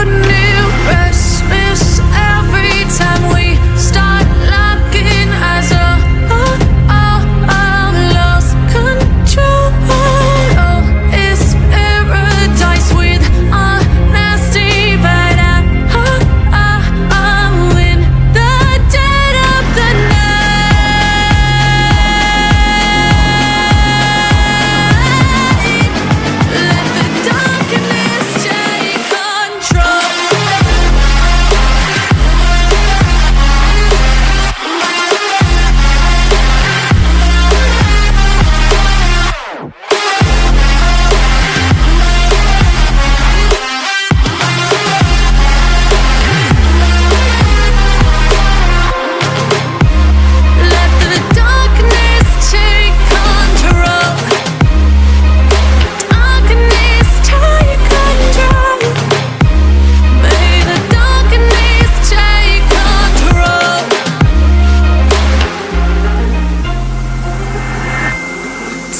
new restless every time we start locking eyes. Lost control. Oh, it's paradise with honesty, but I'm in the dead of the night. Let the darkness take control. Let the darkness take control. Darkness take control. May the darkness take control.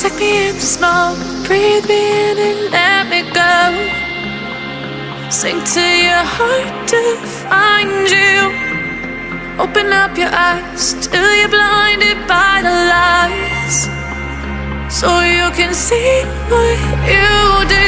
Take me in the smoke, breathe me in and let me go. Sink to your heart to find you. Open up your eyes till you're blinded by the lies, so you can see what you do.